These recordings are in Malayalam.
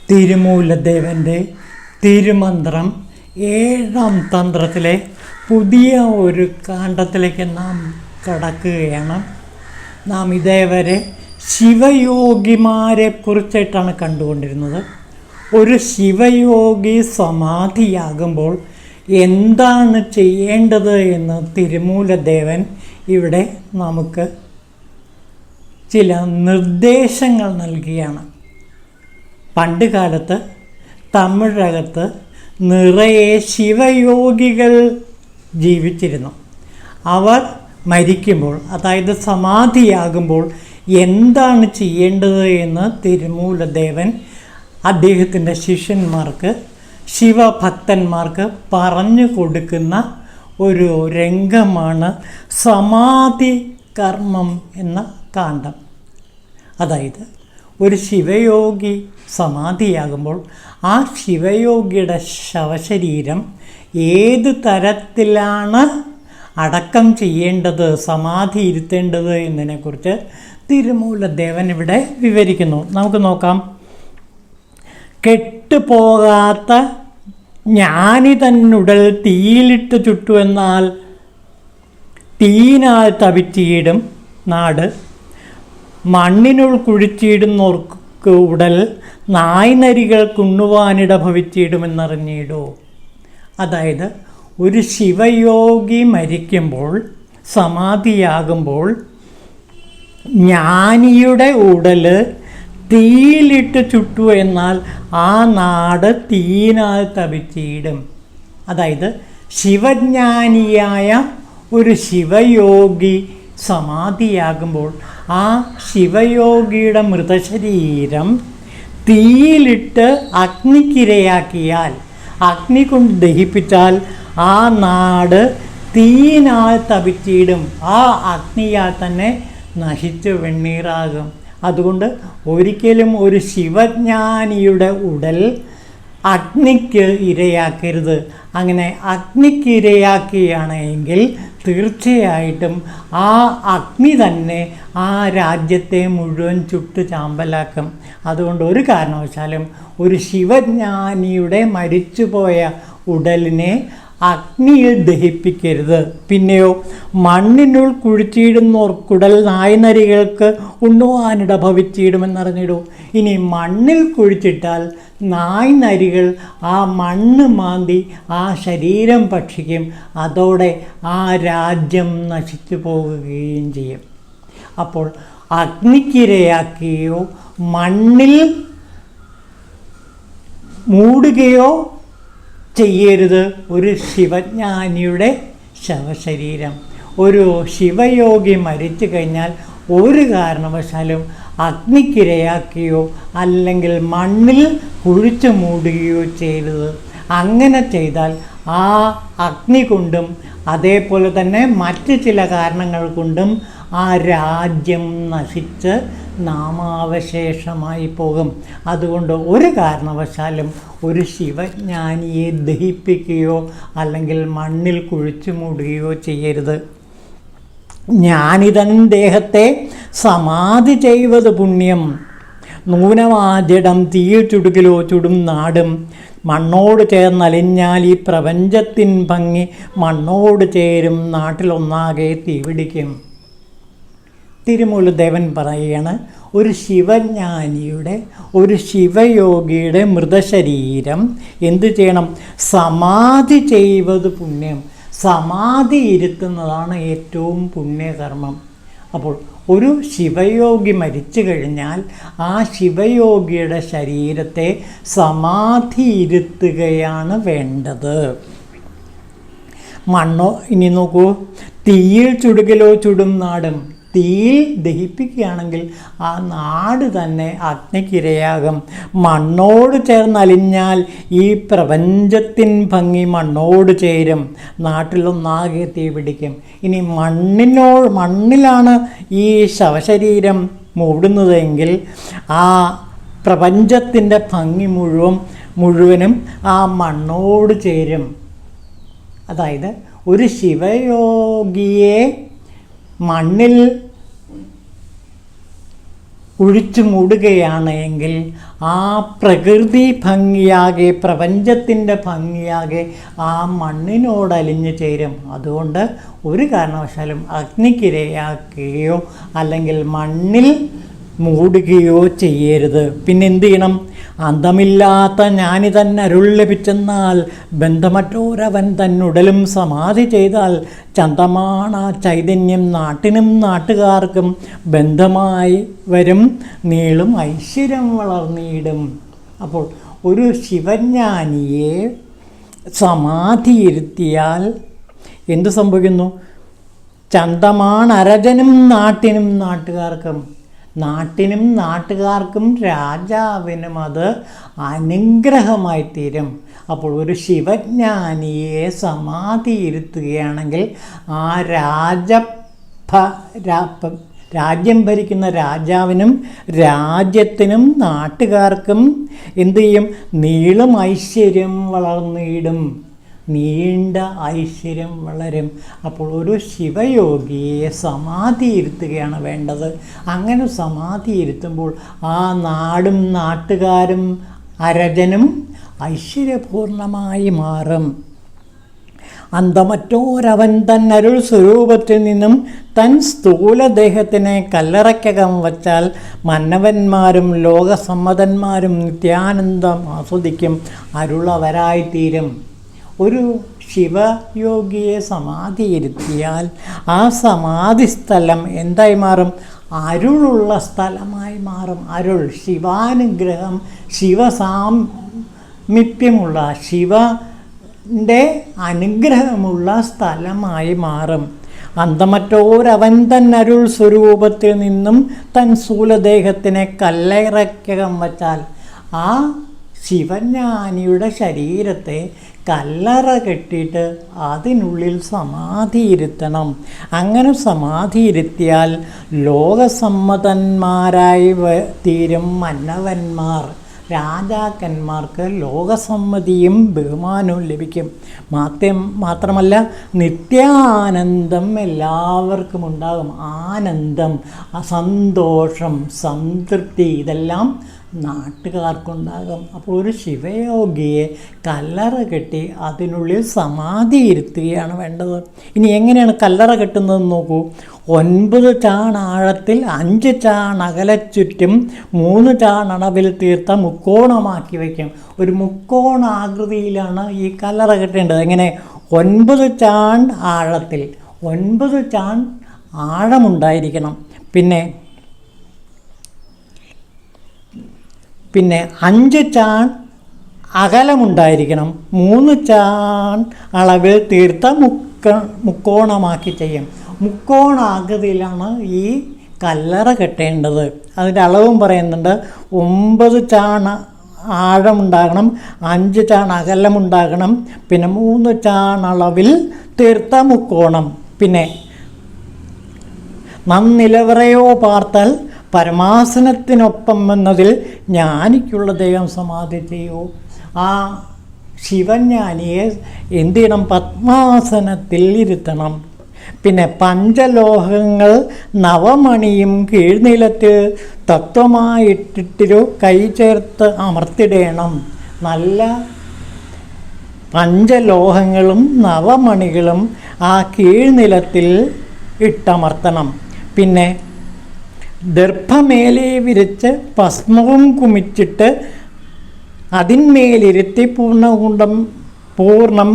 തിരുമൂലദേവൻ്റെ തിരുമന്ത്രം 7-ാം തന്ത്രത്തിലെ പുതിയ ഒരു കാണ്ഡത്തിലേക്ക് നാം കടക്കുകയാണ്. നാം ഇതേവരെ ശിവയോഗിമാരെ കുറിച്ചിട്ടാണ് കണ്ടുകൊണ്ടിരുന്നത്. ഒരു ശിവയോഗി സമാധിയാകുമ്പോൾ എന്താണ് ചെയ്യേണ്ടത് എന്ന് തിരുമൂലദേവൻ ഇവിടെ നമുക്ക് ചില നിർദ്ദേശങ്ങൾ നൽകുകയാണ്. പണ്ട് കാലത്ത് തമിഴകത്ത് നിറയെ ശിവയോഗികൾ ജീവിച്ചിരുന്നു. അവർ മരിക്കുമ്പോൾ, അതായത് സമാധിയാകുമ്പോൾ എന്താണ് ചെയ്യേണ്ടത് എന്ന് തിരുമൂലദേവൻ അദ്ദേഹത്തിൻ്റെ ശിഷ്യന്മാർക്ക്, ശിവഭക്തന്മാർക്ക് പറഞ്ഞു കൊടുക്കുന്ന ഒരു രംഗമാണ് സമാധി കർമ്മം എന്ന കാണ്ഡം. അതായത് ഒരു ശിവയോഗി സമാധിയാകുമ്പോൾ ആ ശിവയോഗിയുടെ ശവശരീരം ഏത് തരത്തിലാണ് അടക്കം ചെയ്യേണ്ടത്, സമാധി ഇരുത്തേണ്ടത് എന്നതിനെക്കുറിച്ച് തിരുമൂലദേവൻ ഇവിടെ വിവരിക്കുന്നു. നമുക്ക് നോക്കാം. കെട്ടുപോകാത്ത ജ്ഞാനി തന്നുടൽ തീയിലിട്ട് ചുട്ടുവെന്നാൽ തീനാൽ തപിച്ചിടും നാട്, മണ്ണിനുൾ കുഴിച്ചിടുന്നോർക്ക് ഉടൽ നായ്നരികൾക്കുണ്ണുവാനിട ഭവിച്ചിടുമെന്നറിഞ്ഞിടോ. അതായത് ഒരു ശിവയോഗി മരിക്കുമ്പോൾ, സമാധിയാകുമ്പോൾ ജ്ഞാനിയുടെ ഉടൽ തീയിലിട്ട് ചുട്ടു എന്നാൽ ആ നാട് തീയിനാൽ തപിച്ചിടും. അതായത് ശിവജ്ഞാനിയായ ഒരു ശിവയോഗി സമാധിയാകുമ്പോൾ ആ ശിവയോഗിയുടെ മൃതശരീരം തീയിലിട്ട് അഗ്നിക്കിരയാക്കിയാൽ, അഗ്നി കൊണ്ട് ദഹിപ്പിച്ചാൽ ആ നാട് തീയിനാൽ തപിച്ചിടും. ആ അഗ്നിയാൽ തന്നെ നശിച്ച് വെണ്ണീറാകും. അതുകൊണ്ട് ഒരിക്കലും ഒരു ശിവജ്ഞാനിയുടെ ഉടൽ അഗ്നിക്ക് ഇരയാക്കരുത്. അങ്ങനെ അഗ്നിക്ക് ഇരയാക്കുകയാണെങ്കിൽ തീർച്ചയായിട്ടും ആ അഗ്നി തന്നെ ആ രാജ്യത്തെ മുഴുവൻ ചുട്ട് ചാമ്പലാക്കും. അതുകൊണ്ട് ഒരു കാരണവശാലും ഒരു ശിവജ്ഞാനിയുടെ മരിച്ചുപോയ ഉടലിനെ അഗ്നിയിൽ ദഹിപ്പിക്കരുത്. പിന്നെയോ മണ്ണിനുൾ കുഴിച്ചിടുന്നോർക്കുടൽ നായ്നരികൾക്ക് ഉണ്ണുവാനിട ഭവിച്ചിടുമെന്നറിഞ്ഞിടൂ. ഇനി മണ്ണിൽ കുഴിച്ചിട്ടാൽ നായ്നരികൾ ആ മണ്ണ് മാന്തി ആ ശരീരം ഭക്ഷിക്കും. അതോടെ ആ രാജ്യം നശിച്ചു പോകുകയും ചെയ്യും. അപ്പോൾ അഗ്നിക്കിരയാക്കുകയോ മണ്ണിൽ മൂടുകയോ ചെയ്യരുത് ഒരു ശിവജ്ഞാനിയുടെ ശവശരീരം. ഒരു ശിവയോഗി മരിച്ചു കഴിഞ്ഞാൽ ഒരു കാരണവശാലും അഗ്നിക്കിരയാക്കുകയോ അല്ലെങ്കിൽ മണ്ണിൽ കുഴിച്ചു മൂടുകയോ ചെയ്യരുത്. അങ്ങനെ ചെയ്താൽ ആ അഗ്നി കൊണ്ടും അതേപോലെ തന്നെ മറ്റ് ചില കാരണങ്ങൾ കൊണ്ടും ആ രാജ്യം നശിച്ച് നാമാവശേഷമായി പോകും. അതുകൊണ്ട് ഒരു കാരണവശാലും ഒരു ശിവജ്ഞാനിയെ ദഹിപ്പിക്കുകയോ അല്ലെങ്കിൽ മണ്ണിൽ കുഴിച്ചു മൂടുകയോ ചെയ്യരുത്. ജ്ഞാനിതൻ ദേഹത്തെ സമാധി ചെയ്വത് പുണ്യം, നൂനമാജടം തീയിൽ ചുടുകിലോ ചുടും നാടും, മണ്ണോട് ചേർന്നലിഞ്ഞാൽ ഈ പ്രപഞ്ചത്തിൻ ഭംഗി മണ്ണോട് ചേരും, നാട്ടിലൊന്നാകെ തീപിടിക്കും. തിരുമൂലദേവൻ പറയുകയാണ്, ഒരു ശിവജ്ഞാനിയുടെ, ഒരു ശിവയോഗിയുടെ മൃതശരീരം എന്തു ചെയ്യണം? സമാധി ചെയ്വത് പുണ്യം. സമാധി ഇരുത്തുന്നതാണ് ഏറ്റവും പുണ്യകർമ്മം. അപ്പോൾ ഒരു ശിവയോഗി മരിച്ചു കഴിഞ്ഞാൽ ആ ശിവയോഗിയുടെ ശരീരത്തെ സമാധി ഇരുത്തുകയാണ് വേണ്ടത്. മണ്ണോ, ഇനി നോക്കൂ, തീയിൽ ചുടുകിലോ ചുടും നാടും. തീയിൽ ദഹിപ്പിക്കുകയാണെങ്കിൽ ആ നാട് തന്നെ അഗ്നിക്കിരയാകും. മണ്ണോട് ചേർന്നലിഞ്ഞാൽ ഈ പ്രപഞ്ചത്തിൻ ഭംഗി മണ്ണോട് ചേരും, നാട്ടിലൊന്നാകെ തീ പിടിക്കും. ഇനി മണ്ണിലാണ് ഈ ശവശരീരം മൂടുന്നതെങ്കിൽ ആ പ്രപഞ്ചത്തിൻ്റെ ഭംഗി മുഴുവനും ആ മണ്ണോട് ചേരും. അതായത് ഒരു ശിവയോഗിയെ മണ്ണിൽ കുഴിച്ചു മൂടുകയാണ് എങ്കിൽ ആ പ്രകൃതി ഭംഗിയാകെ, പ്രപഞ്ചത്തിൻ്റെ ഭംഗിയാകെ ആ മണ്ണിനോടലിഞ്ഞു ചേരും. അതുകൊണ്ട് ഒരു കാരണവശാലും അഗ്നിക്കിരയാക്കുകയോ അല്ലെങ്കിൽ മണ്ണിൽ മൂടുകയോ ചെയ്യരുത്. പിന്നെ എന്ത് ചെയ്യണം? അന്തമില്ലാത്ത ജ്ഞാനി തന്നെ അരുൾ ലഭിച്ചെന്നാൽ ബന്ധമറ്റോരവൻ തന്നുടലും സമാധി ചെയ്താൽ ചന്തമാണ ചൈതന്യം നാട്ടിനും നാട്ടുകാർക്കും ബന്ധമായി വരും, നീളും ഐശ്വര്യം വളർന്നിടും. അപ്പോൾ ഒരു ശിവജ്ഞാനിയെ സമാധിയിരുത്തിയാൽ എന്തു സംഭവിക്കുന്നു? ചന്തമാണരജനും നാട്ടിനും നാട്ടുകാർക്കും, നാട്ടിനും നാട്ടുകാർക്കും രാജാവിനും അത് അനുഗ്രഹമായി തീരും. അപ്പോൾ ഒരു ശിവജ്ഞാനിയെ സമാധിയിരുത്തുകയാണെങ്കിൽ ആ രാജ്യം ഭരിക്കുന്ന രാജാവിനും രാജ്യത്തിനും നാട്ടുകാർക്കും എന്തു ചെയ്യും? നീളും ഐശ്വര്യം വളർന്നിടും, നീണ്ട ഐശ്വര്യം വളരും. അപ്പോൾ ഒരു ശിവയോഗിയെ സമാധിയിരുത്തുകയാണ് വേണ്ടത്. അങ്ങനെ സമാധിയിരുത്തുമ്പോൾ ആ നാടും നാട്ടുകാരും അരജനും ഐശ്വര്യപൂർണമായി മാറും. അന്തമറ്റോരവൻ തൻ അരുൾ സ്വരൂപത്തിൽ നിന്നും തൻ സ്ഥൂലദേഹത്തിനെ കല്ലറയ്ക്കകം വച്ചാൽ മന്നവന്മാരും ലോകസമ്മതന്മാരും നിത്യാനന്ദം ആസ്വദിക്കും, അരുളവരായിത്തീരും. ഒരു ശിവയോഗിയെ സമാധിയിരുത്തിയാൽ ആ സമാധി സ്ഥലം എന്തായി മാറും? അരുളുള്ള സ്ഥലമായി മാറും. അരുൾ, ശിവാനുഗ്രഹം, ശിവസാമീപ്യമുള്ള, ശിവൻ്റെ അനുഗ്രഹമുള്ള സ്ഥലമായി മാറും. അന്തമറ്റോരവൻ തൻ അരുൾ സ്വരൂപത്തിൽ നിന്നും തൻ സ്ഥൂലദേഹത്തിനെ കല്ലറയ്ക്കകം വച്ചാൽ ആ ശിവജ്ഞാനിയുടെ ശരീരത്തെ കല്ലറ കെട്ടിയിട്ട് അതിനുള്ളിൽ സമാധിയിരുത്തണം. അങ്ങനെ സമാധിയിരുത്തിയാൽ ലോകസമ്മതന്മാരായി തീരും മന്നവന്മാർ. രാജാക്കന്മാർക്ക് ലോകസമ്മതിയും ബഹുമാനവും ലഭിക്കും. മാത്രമല്ല നിത്യാനന്ദം എല്ലാവർക്കും ഉണ്ടാകും. ആനന്ദം, സന്തോഷം, സംതൃപ്തി ഇതെല്ലാം നാട്ടുകാർക്കുണ്ടാകും. അപ്പോൾ ഒരു ശിവയോഗിയെ കല്ലറ കെട്ടി അതിനുള്ളിൽ സമാധിയിരുത്തുകയാണ് വേണ്ടത്. ഇനി എങ്ങനെയാണ് കല്ലറ കെട്ടുന്നതെന്ന് നോക്കൂ. 9 ചാൺ ആഴത്തിൽ 5 ചാൺ അകലച്ചുറ്റും 3 ചാൺ അളവിൽ തീർത്ത മുക്കോണമാക്കി വയ്ക്കും. ഒരു മുക്കോണാകൃതിയിലാണ് ഈ കല്ലറ കെട്ടേണ്ടത്. എങ്ങനെ? 9 ചാൺ ആഴത്തിൽ, 9 ചാൺ ആഴമുണ്ടായിരിക്കണം. പിന്നെ 5 ചാൺ അകലമുണ്ടായിരിക്കണം. 3 ചാൺ അളവിൽ തീർത്ത മുക്കോണമാക്കി ചെയ്യും. മുക്കോണാകൃതിയിലാണ് ഈ കല്ലറ കെട്ടേണ്ടത്. അതിൻ്റെ അളവും പറയുന്നുണ്ട്. 9 ചാൺ ആഴമുണ്ടാകണം, 5 ചാൺ അകലമുണ്ടാകണം, പിന്നെ 3 ചാൺ അളവിൽ തീർത്ത മുക്കോണം. പിന്നെ നന്നിലവറയോ പാർത്താൽ പരമാസനത്തിനൊപ്പം എന്നതിൽ ജ്ഞാനിക്കുള്ള ദൈവം സമാധി ചെയ്യൂ. ആ ശിവജ്ഞാനിയെ എന്ത് ചെയ്യണം? പത്മാസനത്തിൽ ഇരുത്തണം. പിന്നെ പഞ്ചലോഹങ്ങൾ നവമണിയും കീഴ്നിലത്ത് തത്വമായിട്ടിട്ടൊരു കൈ ചേർത്ത് അമർത്തിടേണം. നല്ല പഞ്ചലോഹങ്ങളും നവമണികളും ആ കീഴ്നിലത്തിൽ ഇട്ടമർത്തണം. പിന്നെ ദർഭമേലെ വിരിച്ച് ഭസ്മവും കുമിച്ചിട്ട് അതിന്മേലിരുത്തി പൂർണ്ണം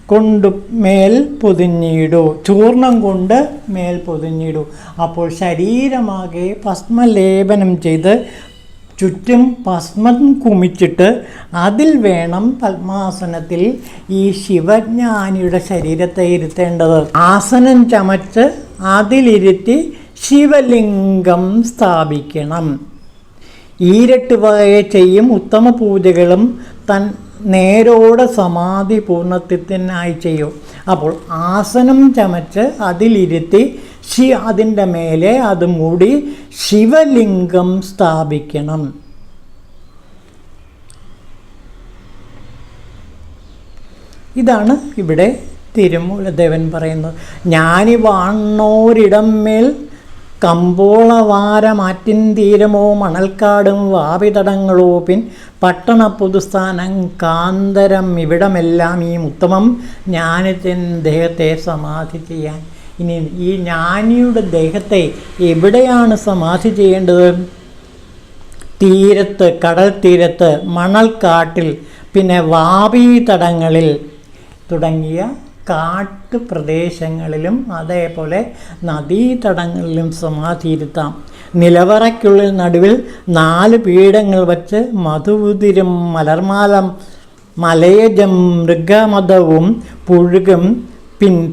കൊണ്ട് മേൽ പൊതിഞ്ഞിടൂ. ചൂർണം കൊണ്ട് മേൽ പൊതിഞ്ഞിടൂ. അപ്പോൾ ശരീരമാകെ ഭസ്മലേപനം ചെയ്ത് ചുറ്റും ഭസ്മം കുമിച്ചിട്ട് അതിൽ വേണം പത്മാസനത്തിൽ ഈ ശിവജ്ഞാനിയുടെ ശരീരത്തെ ഇരുത്തേണ്ടത്. ആസനം ചമച്ച് അതിലിരുത്തി ശിവലിംഗം സ്ഥാപിക്കണം. ഈരട്ട് വകയെ ചെയ്യും ഉത്തമ പൂജകളും നേരോടെ സമാധി പൂർണ്ണത്വത്തിനായി ചെയ്യും. അപ്പോൾ ആസനം ചമച്ച് അതിലിരുത്തി അതിൻ്റെ മേലെ അത് മൂടി ശിവലിംഗം സ്ഥാപിക്കണം. ഇതാണ് ഇവിടെ തിരുമൂലദേവൻ പറയുന്നത്. ജ്ഞാനി വാണോരിടം മേൽ കമ്പോളവാരമാറ്റിൻ തീരമോ മണൽക്കാടും വാപിതടങ്ങളോ പിൻ പട്ടണ പൊതുസ്ഥാനം കാന്തരം ഇവിടമെല്ലാം ഈ ഉത്തമം ജ്ഞാനത്തിൻ ദേഹത്തെ സമാധി ചെയ്യാൻ. ഇനി ഈ ജ്ഞാനിയുടെ ദേഹത്തെ എവിടെയാണ് സമാധി ചെയ്യേണ്ടത്? തീരത്ത്, കടൽ തീരത്ത്, മണൽക്കാട്ടിൽ, പിന്നെ വാപീതടങ്ങളിൽ തുടങ്ങിയ കാട്ടുപ്രദേശങ്ങളിലും അതേപോലെ നദീതടങ്ങളിലും സമാധിയിരുത്താം. നിലവറയ്ക്കുള്ളിൽ നടുവിൽ 4 പീഠങ്ങൾ വച്ച് മധുവുതിരും മലർമാലം മലയജം മൃഗമദവും പുഴുകും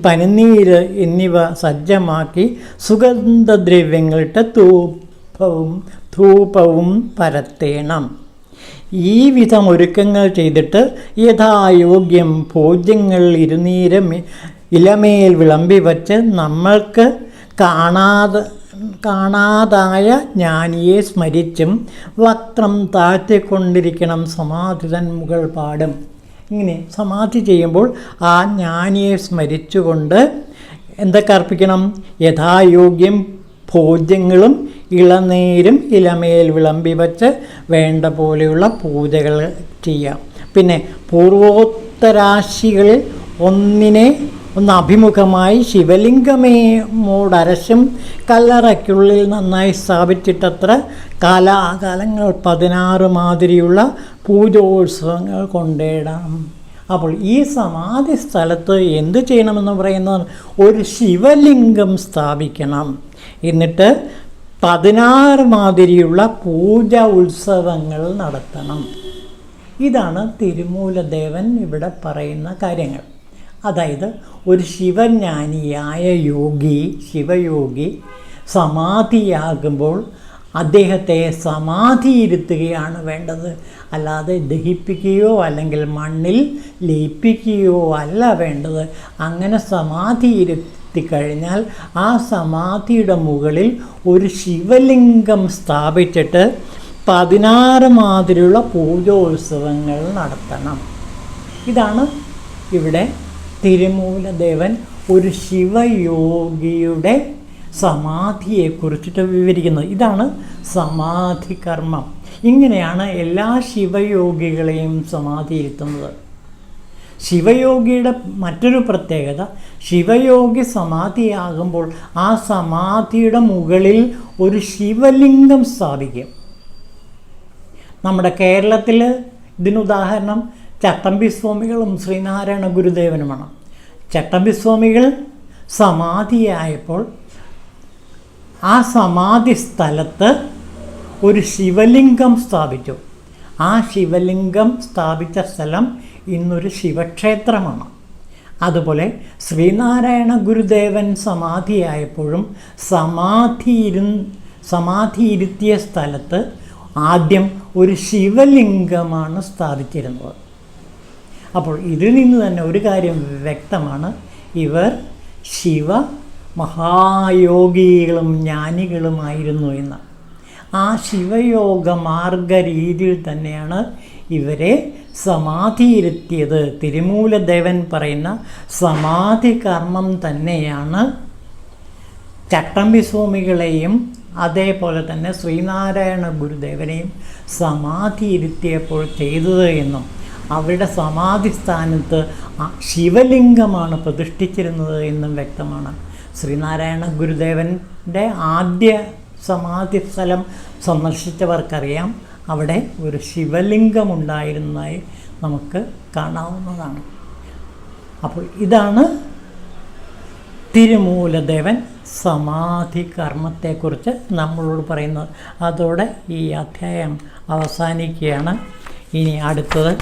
പനിനീര് എന്നിവ സജ്ജമാക്കി സുഗന്ധദ്രവ്യങ്ങളിട്ട് ധൂപവും പരത്തേണം. ഈ വിധം ഒരുക്കങ്ങൾ ചെയ്തിട്ട് യഥായോഗ്യം ഭോജ്യങ്ങൾ ഇരുനീരം ഇലമേൽ വിളമ്പി വച്ച് നമ്മൾക്ക് കാണാതായ ജ്ഞാനിയെ സ്മരിച്ചും വക്രം താഴ്ത്തിക്കൊണ്ടിരിക്കണം. സമാധിതൻ മുകൾ പാടും. ഇങ്ങനെ സമാധി ചെയ്യുമ്പോൾ ആ ജ്ഞാനിയെ സ്മരിച്ചുകൊണ്ട് എന്തൊക്കെ അർപ്പിക്കണം? യഥായോഗ്യം ഭോജ്യങ്ങളും ഇളനീരും ഇലമേൽ വിളമ്പി വച്ച് വേണ്ട പോലെയുള്ള പൂജകൾ ചെയ്യാം. പിന്നെ പൂർവോത്തരാശികളിൽ ഒന്ന് അഭിമുഖമായി ശിവലിംഗമോടരശും കല്ലറയ്ക്കുള്ളിൽ നന്നായി സ്ഥാപിച്ചിട്ടത്ര കാലാകാലങ്ങൾ 16 മാതിരിയുള്ള പൂജോത്സവങ്ങൾ കൊണ്ടിടാം. അപ്പോൾ ഈ സമാധി സ്ഥലത്ത് എന്ത് ചെയ്യണമെന്ന് പറയുന്നത്? ഒരു ശിവലിംഗം സ്ഥാപിക്കണം. എന്നിട്ട് 16 മാതിരിയുള്ള പൂജ ഉത്സവങ്ങൾ നടത്തണം. ഇതാണ് തിരുമൂലദേവൻ ഇവിടെ പറയുന്ന കാര്യങ്ങൾ. അതായത് ഒരു ശിവജ്ഞാനിയായ ശിവയോഗി സമാധിയാകുമ്പോൾ അദ്ദേഹത്തെ സമാധിയിരുത്തുകയാണ് വേണ്ടത്. അല്ലാതെ ദഹിപ്പിക്കുകയോ അല്ലെങ്കിൽ മണ്ണിൽ ലയിപ്പിക്കുകയോ അല്ല വേണ്ടത്. അങ്ങനെ സമാധിയിരുത്തിക്കഴിഞ്ഞാൽ ആ സമാധിയുടെ മുകളിൽ ഒരു ശിവലിംഗം സ്ഥാപിച്ചിട്ട് 16 മാതിരിയുള്ള പൂജോത്സവങ്ങൾ നടത്തണം. ഇതാണ് ഇവിടെ തിരുമൂലദേവൻ ഒരു ശിവയോഗിയുടെ സമാധിയെക്കുറിച്ചിട്ട് വിവരിക്കുന്നത്. ഇതാണ് സമാധി കർമ്മം. ഇങ്ങനെയാണ് എല്ലാ ശിവയോഗികളെയും സമാധിയിരുത്തുന്നത്. ശിവയോഗിയുടെ മറ്റൊരു പ്രത്യേകത, ശിവയോഗി സമാധിയാകുമ്പോൾ ആ സമാധിയുടെ മുകളിൽ ഒരു ശിവലിംഗം സ്ഥാപിക്കും. നമ്മുടെ കേരളത്തിൽ ഇതിനുദാഹരണം ചട്ടമ്പിസ്വാമികളും ശ്രീനാരായണ ഗുരുദേവനുമാണ്. ചട്ടമ്പിസ്വാമികൾ സമാധിയായപ്പോൾ ആ സമാധി സ്ഥലത്ത് ഒരു ശിവലിംഗം സ്ഥാപിച്ചു. ആ ശിവലിംഗം സ്ഥാപിച്ച സ്ഥലം ഇന്നൊരു ശിവക്ഷേത്രമാണ്. അതുപോലെ ശ്രീനാരായണ ഗുരുദേവൻ സമാധിയായപ്പോഴും സമാധിയിരുത്തിയ സ്ഥലത്ത് ആദ്യം ഒരു ശിവലിംഗമാണ് സ്ഥാപിച്ചിരുന്നത്. അപ്പോൾ ഇതിൽ നിന്ന് തന്നെ ഒരു കാര്യം വ്യക്തമാണ്, ഇവർ ശിവ മഹായോഗികളും ജ്ഞാനികളുമായിരുന്നു എന്ന്. ആ ശിവയോഗ മാർഗ രീതിയിൽ തന്നെയാണ് ഇവരെ സമാധിയിരുത്തിയത്. തിരുമൂലദേവൻ പറയുന്ന സമാധി കർമ്മം തന്നെയാണ് ചട്ടമ്പിസ്വാമികളെയും അതേപോലെ തന്നെ ശ്രീനാരായണ ഗുരുദേവനെയും സമാധിയിരുത്തിയപ്പോൾ ചെയ്തത് എന്നും അവരുടെ സമാധി സ്ഥാനത്ത് ശിവലിംഗമാണ് പ്രതിഷ്ഠിച്ചിരുന്നത് എന്നും വ്യക്തമാണ്. ശ്രീനാരായണ ഗുരുദേവൻ്റെ ആദ്യ സമാധി സ്ഥലം സന്ദർശിച്ചവർക്കറിയാം, അവിടെ ഒരു ശിവലിംഗമുണ്ടായിരുന്നതായി നമുക്ക് കാണാവുന്നതാണ്. അപ്പോൾ ഇതാണ് തിരുമൂലദേവൻ സമാധി കർമ്മത്തെക്കുറിച്ച് നമ്മളോട് പറയുന്നത്. അതോടെ ഈ അധ്യായം അവസാനിക്കുകയാണ്. ഇനി അടുത്തത്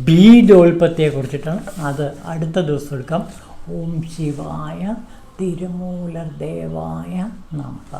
ബീജോൽപത്തിയെക്കുറിച്ചിട്ടാണ്. അത് അടുത്ത ദിവസം എടുക്കാം. ഓം ശിവായ തിരുമൂലദേവായ നമഃ.